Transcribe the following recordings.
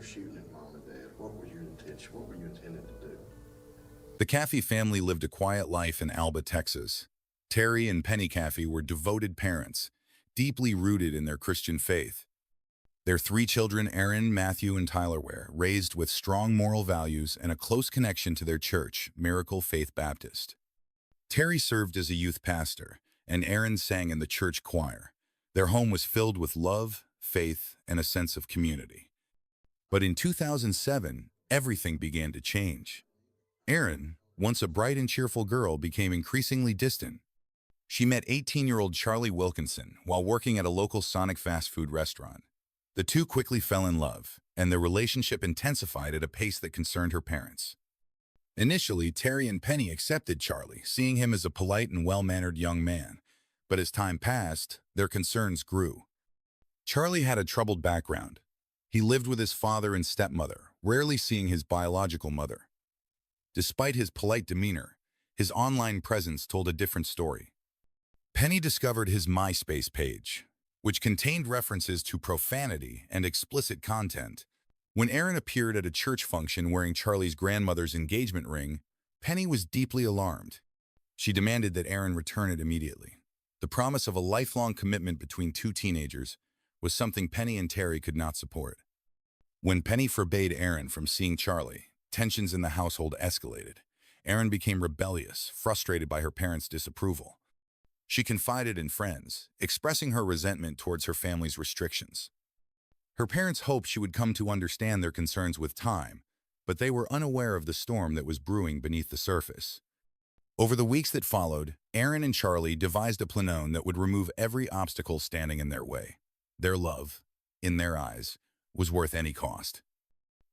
shooting at mom and dad? What was your intention? What were you intending to do? The Caffey family lived a quiet life in Alba, Texas. Terry and Penny Caffey were devoted parents, deeply rooted in their Christian faith. Their three children, Aaron, Matthew, and Tyler, were raised with strong moral values and a close connection to their church, Miracle Faith Baptist. Terry served as a youth pastor, and Aaron sang in the church choir. Their home was filled with love, faith, and a sense of community. But in 2007, everything began to change. Erin, once a bright and cheerful girl, became increasingly distant. She met 18-year-old Charlie Wilkinson while working at a local Sonic fast food restaurant. The two quickly fell in love, and their relationship intensified at a pace that concerned her parents. Initially, Terry and Penny accepted Charlie, seeing him as a polite and well-mannered young man. But as time passed, their concerns grew. Charlie had a troubled background. He lived with his father and stepmother, rarely seeing his biological mother. Despite his polite demeanor, his online presence told a different story. Penny discovered his MySpace page, which contained references to profanity and explicit content. When Aaron appeared at a church function wearing Charlie's grandmother's engagement ring, Penny was deeply alarmed. She demanded that Aaron return it immediately. The promise of a lifelong commitment between two teenagers was something Penny and Terry could not support. When Penny forbade Aaron from seeing Charlie, tensions in the household escalated. Aaron became rebellious, frustrated by her parents' disapproval. She confided in friends, expressing her resentment towards her family's restrictions. Her parents hoped she would come to understand their concerns with time, but they were unaware of the storm that was brewing beneath the surface. Over the weeks that followed, Aaron and Charlie devised a plan that would remove every obstacle standing in their way. Their love, in their eyes, was worth any cost.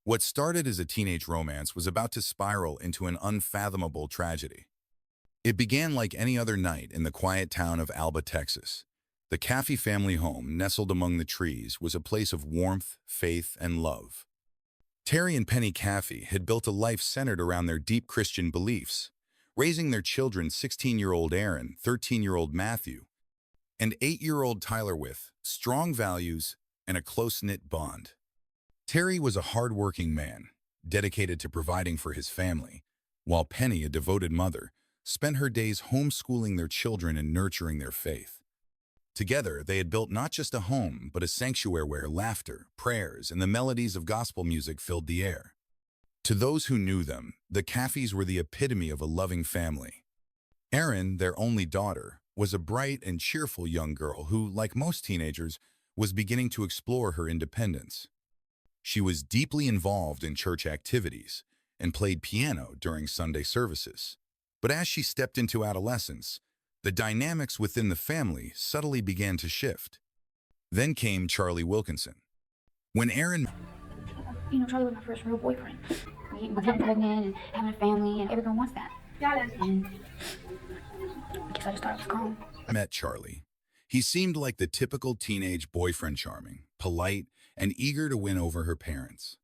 What started as a teenage romance was about to spiral into an unfathomable tragedy. It began like any other night in the quiet town of Alba, Texas. The Caffey family home, nestled among the trees, was a place of warmth, faith, and love. Terry and Penny Caffey had built a life centered around their deep Christian beliefs, raising their children 16-year-old Aaron, 13-year-old Matthew, and 8-year-old Tyler with strong values and a close-knit bond. Terry was a hard-working man, dedicated to providing for his family, while Penny, a devoted mother, spent her days homeschooling their children and nurturing their faith. Together, they had built not just a home, but a sanctuary where laughter, prayers, and the melodies of gospel music filled the air. To those who knew them, the Caffeys were the epitome of a loving family. Erin, their only daughter, was a bright and cheerful young girl who, like most teenagers, was beginning to explore her independence. She was deeply involved in church activities and played piano during Sunday services. But as she stepped into adolescence, the dynamics within the family subtly began to shift. Then came Charlie Wilkinson. When Aaron Charlie was my first real boyfriend. Getting pregnant and having a family, and everyone wants that. And I guess I just thought it was calm. met Charlie, he seemed like the typical teenage boyfriend, charming, polite, and eager to win over her parents.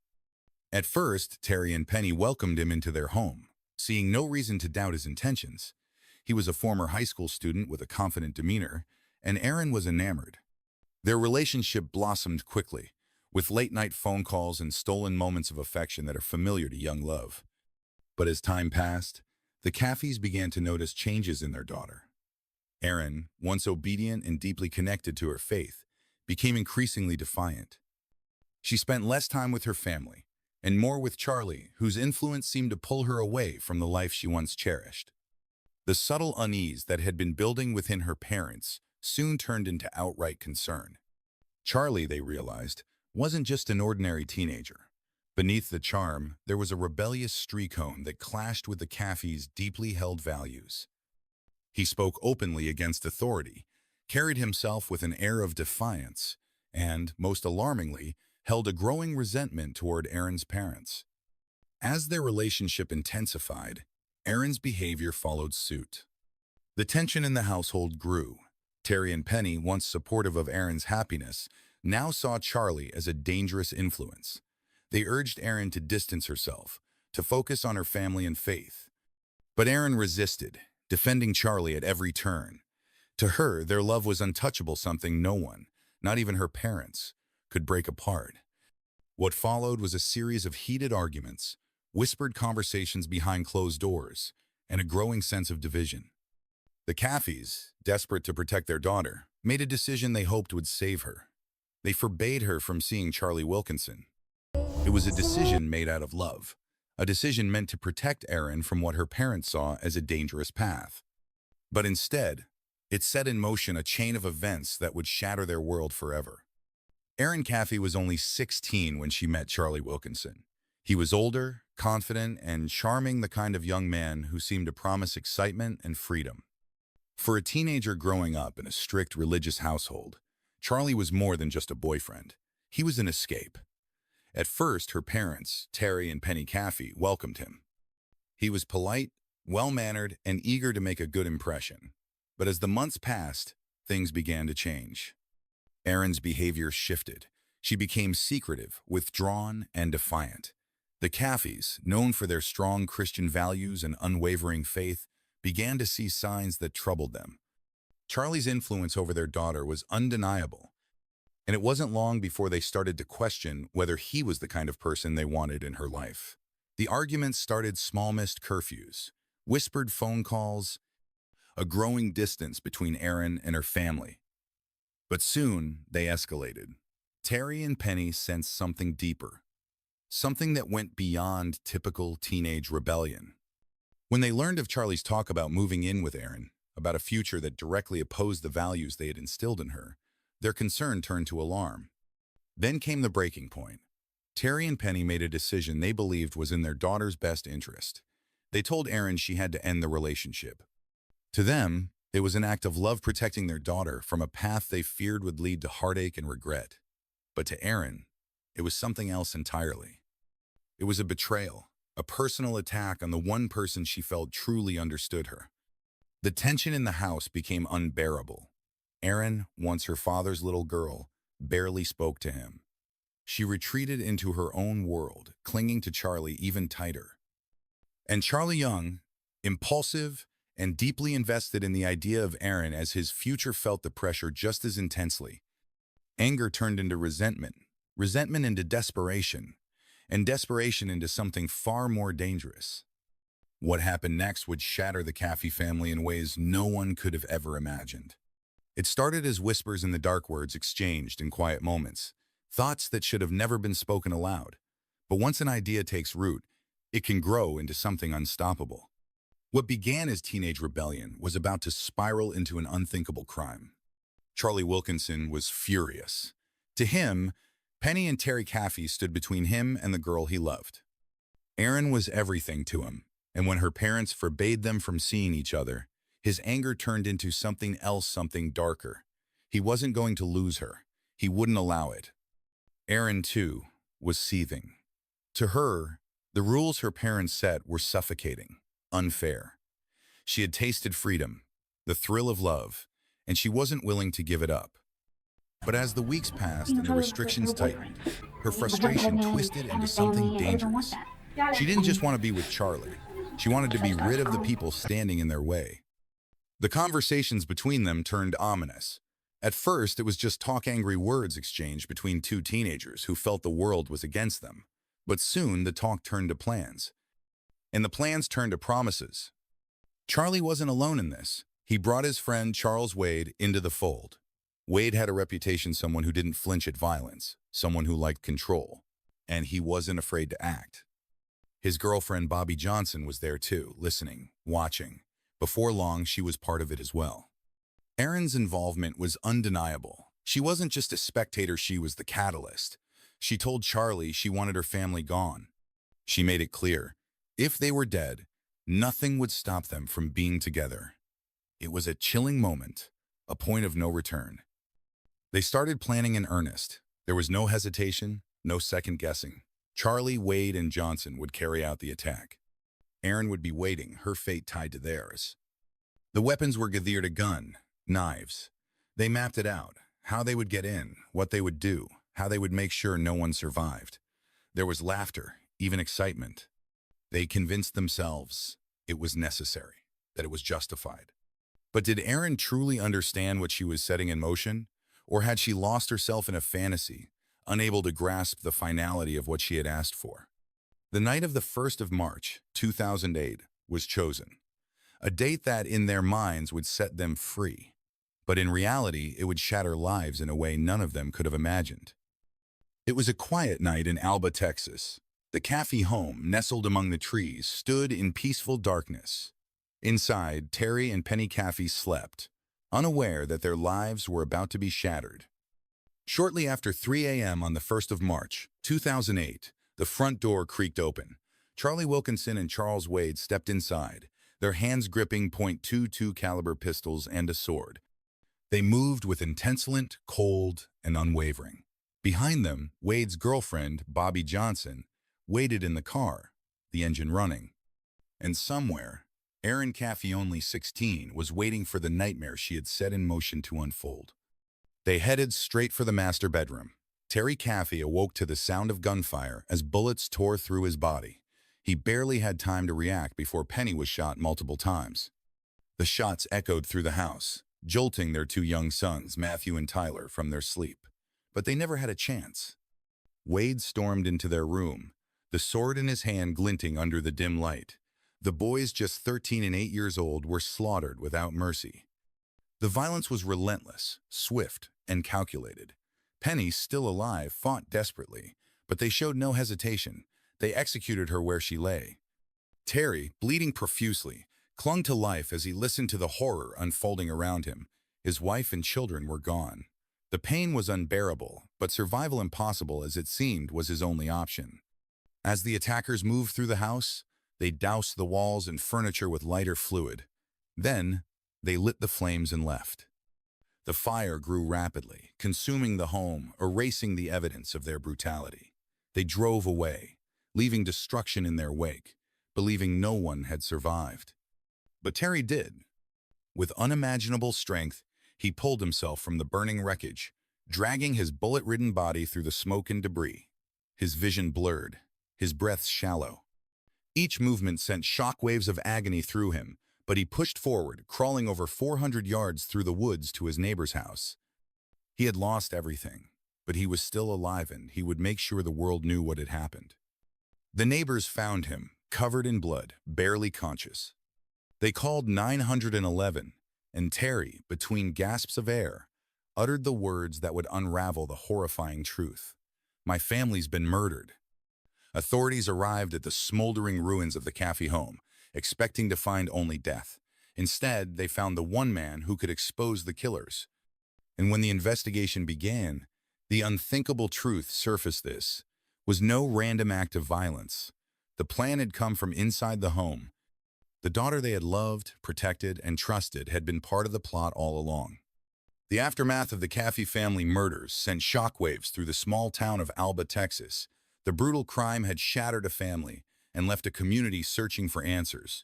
At first, Terry and Penny welcomed him into their home, seeing no reason to doubt his intentions. He was a former high school student with a confident demeanor, and Aaron was enamored. Their relationship blossomed quickly, with late-night phone calls and stolen moments of affection that are familiar to young love. But as time passed, the Caffeys began to notice changes in their daughter. Aaron, once obedient and deeply connected to her faith, became increasingly defiant. She spent less time with her family, and more with Charlie, whose influence seemed to pull her away from the life she once cherished. The subtle unease that had been building within her parents soon turned into outright concern. Charlie, they realized, wasn't just an ordinary teenager. Beneath the charm, there was a rebellious streak-hone that clashed with the Caffeys' deeply held values. He spoke openly against authority, carried himself with an air of defiance, and, most alarmingly, held a growing resentment toward Aaron's parents. As their relationship intensified, Aaron's behavior followed suit. The tension in the household grew. Terry and Penny, once supportive of Aaron's happiness, now saw Charlie as a dangerous influence. They urged Aaron to distance herself, to focus on her family and faith. But Aaron resisted, defending Charlie at every turn. To her, their love was untouchable, something no one, not even her parents, could break apart. What followed was a series of heated arguments, whispered conversations behind closed doors, and a growing sense of division. The Caffeys, desperate to protect their daughter, made a decision they hoped would save her. They forbade her from seeing Charlie Wilkinson. It was a decision made out of love, a decision meant to protect Erin from what her parents saw as a dangerous path. But instead, it set in motion a chain of events that would shatter their world forever. Erin Caffey was only 16 when she met Charlie Wilkinson. He was older, confident, and charming, the kind of young man who seemed to promise excitement and freedom. For a teenager growing up in a strict religious household, Charlie was more than just a boyfriend. He was an escape. At first, her parents, Terry and Penny Caffey, welcomed him. He was polite, well-mannered, and eager to make a good impression. But as the months passed, things began to change. Erin's behavior shifted. She became secretive, withdrawn, and defiant. The Caffeys, known for their strong Christian values and unwavering faith, began to see signs that troubled them. Charlie's influence over their daughter was undeniable, and it wasn't long before they started to question whether he was the kind of person they wanted in her life. The arguments started: small missed curfews, whispered phone calls, a growing distance between Erin and her family. But soon, they escalated. Terry and Penny sensed something deeper, something that went beyond typical teenage rebellion. When they learned of Charlie's talk about moving in with Erin, about a future that directly opposed the values they had instilled in her, their concern turned to alarm. Then came the breaking point. Terry and Penny made a decision they believed was in their daughter's best interest. They told Erin she had to end the relationship. To them, it was an act of love, protecting their daughter from a path they feared would lead to heartache and regret. But to Erin, it was something else entirely. It was a betrayal, a personal attack on the one person she felt truly understood her. The tension in the house became unbearable. Erin, once her father's little girl, barely spoke to him. She retreated into her own world, clinging to Charlie even tighter. And Charlie Young, impulsive and deeply invested in the idea of Erin as his future, felt the pressure just as intensely. Anger turned into resentment, resentment into desperation, and desperation into something far more dangerous. What happened next would shatter the Caffey family in ways no one could have ever imagined. It started as whispers in the dark, words exchanged in quiet moments, thoughts that should have never been spoken aloud. But once an idea takes root, it can grow into something unstoppable. What began as teenage rebellion was about to spiral into an unthinkable crime. Charlie Wilkinson was furious. To him, Penny and Terry Caffey stood between him and the girl he loved. Erin was everything to him, and when her parents forbade them from seeing each other, his anger turned into something else, something darker. He wasn't going to lose her. He wouldn't allow it. Erin, too, was seething. To her, the rules her parents set were suffocating, unfair. She had tasted freedom, the thrill of love, and she wasn't willing to give it up. But as the weeks passed and the restrictions tightened, her frustration twisted into something dangerous. She didn't just want to be with Charlie. She wanted to be rid of the people standing in their way. The conversations between them turned ominous. At first, it was just talk, angry words exchanged between two teenagers who felt the world was against them. But soon, the talk turned to plans. And the plans turned to promises. Charlie wasn't alone in this. He brought his friend Charles Wade into the fold. Wade had a reputation, someone who didn't flinch at violence, someone who liked control, and he wasn't afraid to act. His girlfriend Bobby Johnson was there too, listening, watching. Before long, she was part of it as well. Erin's involvement was undeniable. She wasn't just a spectator, she was the catalyst. She told Charlie she wanted her family gone. She made it clear, if they were dead, nothing would stop them from being together. It was a chilling moment, a point of no return. They started planning in earnest. There was no hesitation, no second guessing. Charlie, Wade, and Johnson would carry out the attack. Erin would be waiting, her fate tied to theirs. The weapons were geared: a gun, knives. They mapped it out, how they would get in, what they would do, how they would make sure no one survived. There was laughter, even excitement. They convinced themselves it was necessary, that it was justified. But did Erin truly understand what she was setting in motion? Or had she lost herself in a fantasy, unable to grasp the finality of what she had asked for. The night of the 1st of March, 2008, was chosen, a date that in their minds would set them free. But in reality, it would shatter lives in a way none of them could have imagined. It was a quiet night in Alba, Texas. The Caffey home, nestled among the trees, stood in peaceful darkness. Inside, Terry and Penny Caffey slept, unaware that their lives were about to be shattered. Shortly after 3 a.m. on the 1st of March, 2008, the front door creaked open. Charlie Wilkinson and Charles Wade stepped inside, their hands gripping .22 caliber pistols and a sword. They moved with intensolent, cold, and unwavering. Behind them, Wade's girlfriend, Bobby Johnson, waited in the car, the engine running. And somewhere, Erin Caffey, only 16, was waiting for the nightmare she had set in motion to unfold. They headed straight for the master bedroom. Terry Caffey awoke to the sound of gunfire as bullets tore through his body. He barely had time to react before Penny was shot multiple times. The shots echoed through the house, jolting their two young sons, Matthew and Tyler, from their sleep. But they never had a chance. Wade stormed into their room, the sword in his hand glinting under the dim light. The boys, just 13 and 8 years old, were slaughtered without mercy. The violence was relentless, swift, and calculated. Penny, still alive, fought desperately, but they showed no hesitation. They executed her where she lay. Terry, bleeding profusely, clung to life as he listened to the horror unfolding around him. His wife and children were gone. The pain was unbearable, but survival, impossible as it seemed, was his only option. As the attackers moved through the house, they doused the walls and furniture with lighter fluid. Then, they lit the flames and left. The fire grew rapidly, consuming the home, erasing the evidence of their brutality. They drove away, leaving destruction in their wake, believing no one had survived. But Terry did. With unimaginable strength, he pulled himself from the burning wreckage, dragging his bullet-ridden body through the smoke and debris. His vision blurred, his breath shallow. Each movement sent shockwaves of agony through him, but he pushed forward, crawling over 400 yards through the woods to his neighbor's house. He had lost everything, but he was still alive, and he would make sure the world knew what had happened. The neighbors found him, covered in blood, barely conscious. They called 911, and Terry, between gasps of air, uttered the words that would unravel the horrifying truth. "My family's been murdered." Authorities arrived at the smoldering ruins of the Caffey home, expecting to find only death. Instead, they found the one man who could expose the killers. And when the investigation began, the unthinkable truth surfaced. This was no random act of violence. The plan had come from inside the home. The daughter they had loved, protected, and trusted had been part of the plot all along. The aftermath of the Caffey family murders sent shockwaves through the small town of Alba, Texas. The brutal crime had shattered a family and left a community searching for answers.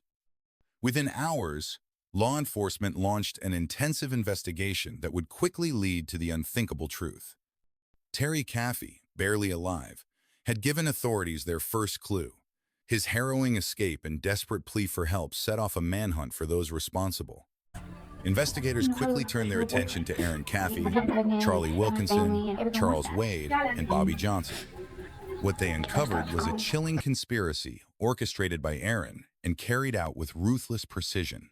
Within hours, law enforcement launched an intensive investigation that would quickly lead to the unthinkable truth. Terry Caffey, barely alive, had given authorities their first clue. His harrowing escape and desperate plea for help set off a manhunt for those responsible. Investigators quickly turned their attention to Erin Caffey, Charlie Wilkinson, Charles Wade, and Bobby Johnson. What they uncovered was a chilling conspiracy orchestrated by Erin and carried out with ruthless precision.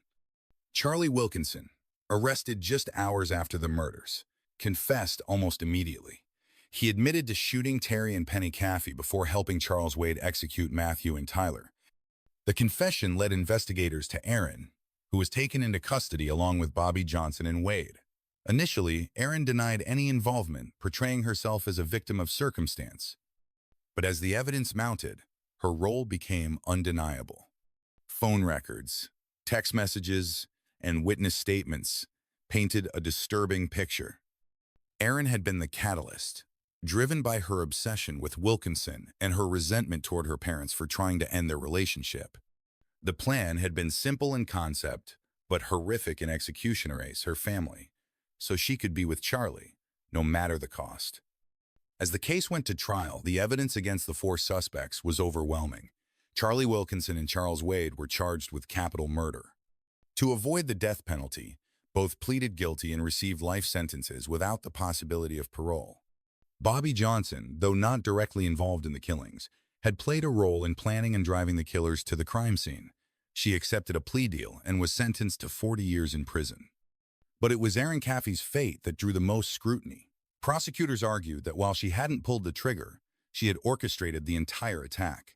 Charlie Wilkinson, arrested just hours after the murders, confessed almost immediately. He admitted to shooting Terry and Penny Caffey before helping Charles Wade execute Matthew and Tyler. The confession led investigators to Erin, who was taken into custody along with Bobby Johnson and Wade. Initially, Erin denied any involvement, portraying herself as a victim of circumstance. But as the evidence mounted, her role became undeniable. Phone records, text messages, and witness statements painted a disturbing picture. Erin had been the catalyst, driven by her obsession with Wilkinson and her resentment toward her parents for trying to end their relationship. The plan had been simple in concept, but horrific in execution: erase her family, so she could be with Charlie, no matter the cost. As the case went to trial, the evidence against the four suspects was overwhelming. Charlie Wilkinson and Charles Wade were charged with capital murder. To avoid the death penalty, both pleaded guilty and received life sentences without the possibility of parole. Bobby Johnson, though not directly involved in the killings, had played a role in planning and driving the killers to the crime scene. She accepted a plea deal and was sentenced to 40 years in prison. But it was Erin Caffey's fate that drew the most scrutiny. Prosecutors argued that while she hadn't pulled the trigger, she had orchestrated the entire attack.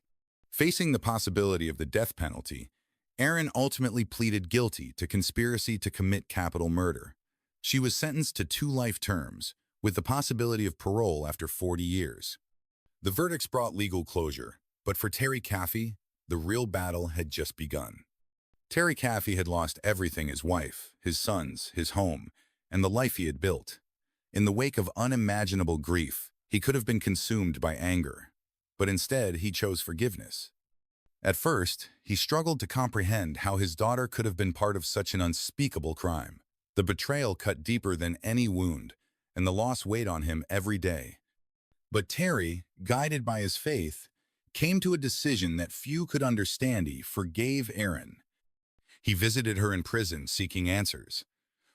Facing the possibility of the death penalty, Erin ultimately pleaded guilty to conspiracy to commit capital murder. She was sentenced to 2 life terms, with the possibility of parole after 40 years. The verdicts brought legal closure, but for Terry Caffey, the real battle had just begun. Terry Caffey had lost everything: his wife, his sons, his home, and the life he had built. In the wake of unimaginable grief, he could have been consumed by anger, but instead he chose forgiveness. At first, he struggled to comprehend how his daughter could have been part of such an unspeakable crime. The betrayal cut deeper than any wound, and the loss weighed on him every day. But Terry, guided by his faith, came to a decision that few could understand. He forgave Erin. He visited her in prison seeking answers.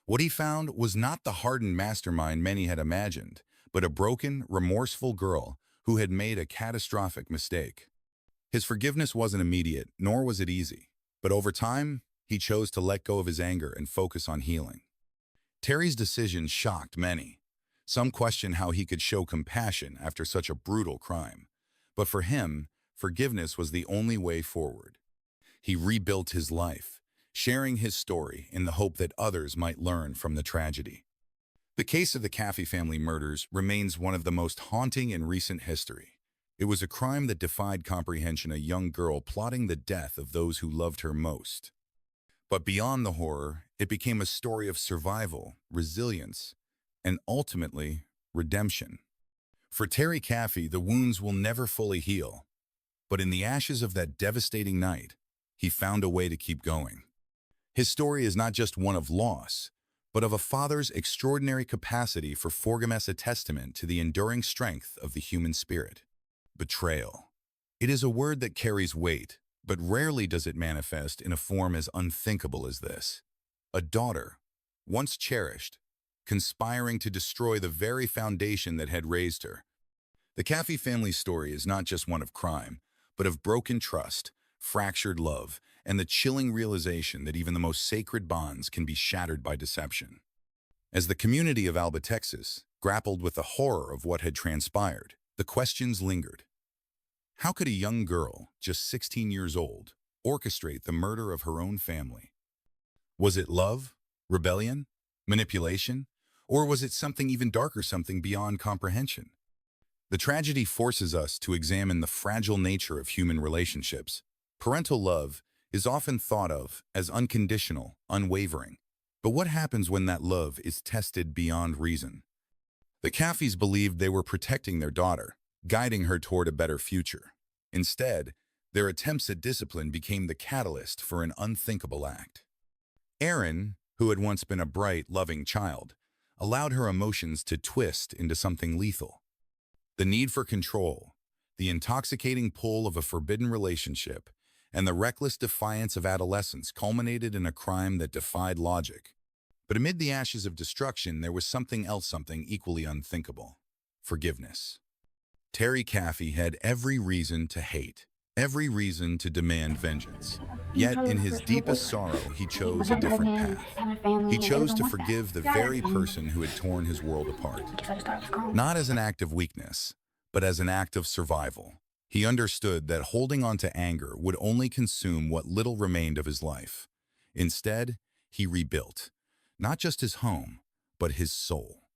What he found was not the hardened mastermind many had imagined, but a broken, remorseful girl who had made a catastrophic mistake. His forgiveness wasn't immediate, nor was it easy. But over time, he chose to let go of his anger and focus on healing. Terry's decision shocked many. Some questioned how he could show compassion after such a brutal crime. But for him, forgiveness was the only way forward. He rebuilt his life, sharing his story in the hope that others might learn from the tragedy. The case of the Caffey family murders remains one of the most haunting in recent history. It was a crime that defied comprehension: a young girl plotting the death of those who loved her most. But beyond the horror, it became a story of survival, resilience, and ultimately, redemption. For Terry Caffey, the wounds will never fully heal. But in the ashes of that devastating night, he found a way to keep going. His story is not just one of loss, but of a father's extraordinary capacity for forgiveness, a testament to the enduring strength of the human spirit. Betrayal. It is a word that carries weight, but rarely does it manifest in a form as unthinkable as this. A daughter, once cherished, conspiring to destroy the very foundation that had raised her. The Caffey family story is not just one of crime, but of broken trust, fractured love, and the chilling realization that even the most sacred bonds can be shattered by deception. As the community of Alba, Texas, grappled with the horror of what had transpired, the questions lingered. How could a young girl, just 16 years old, orchestrate the murder of her own family? Was it love, rebellion, manipulation, or was it something even darker, something beyond comprehension? The tragedy forces us to examine the fragile nature of human relationships. Parental love is often thought of as unconditional, unwavering. But what happens when that love is tested beyond reason? The Caffeys believed they were protecting their daughter, guiding her toward a better future. Instead, their attempts at discipline became the catalyst for an unthinkable act. Erin, who had once been a bright, loving child, allowed her emotions to twist into something lethal. The need for control, the intoxicating pull of a forbidden relationship, and the reckless defiance of adolescence culminated in a crime that defied logic. But amid the ashes of destruction, there was something else, something equally unthinkable: forgiveness. Terry Caffey had every reason to hate, every reason to demand vengeance. Yet, in his deepest sorrow, he chose a different path. He chose to forgive the very person who had torn his world apart. Not as an act of weakness, but as an act of survival. He understood that holding on to anger would only consume what little remained of his life. Instead, he rebuilt, not just his home, but his soul.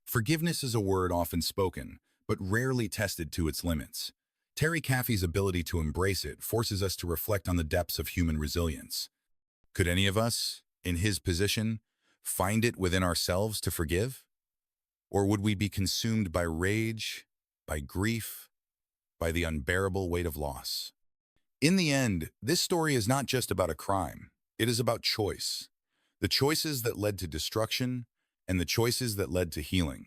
Forgiveness is a word often spoken, but rarely tested to its limits. Terry Caffey's ability to embrace it forces us to reflect on the depths of human resilience. Could any of us, in his position, find it within ourselves to forgive? Or would we be consumed by rage, by grief, by the unbearable weight of loss? In the end, this story is not just about a crime. It is about choice. The choices that led to destruction and the choices that led to healing.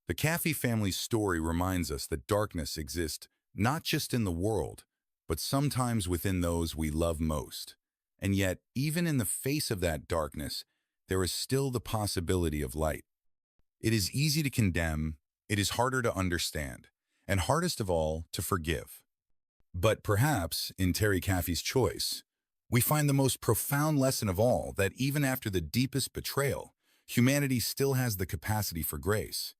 The Caffey family's story reminds us that darkness exists not just in the world, but sometimes within those we love most. And yet, even in the face of that darkness, there is still the possibility of light. It is easy to condemn, It is harder to understand, and hardest of all, to forgive. But perhaps, in Terry Caffey's choice, we find the most profound lesson of all, that even after the deepest betrayal, humanity still has the capacity for grace.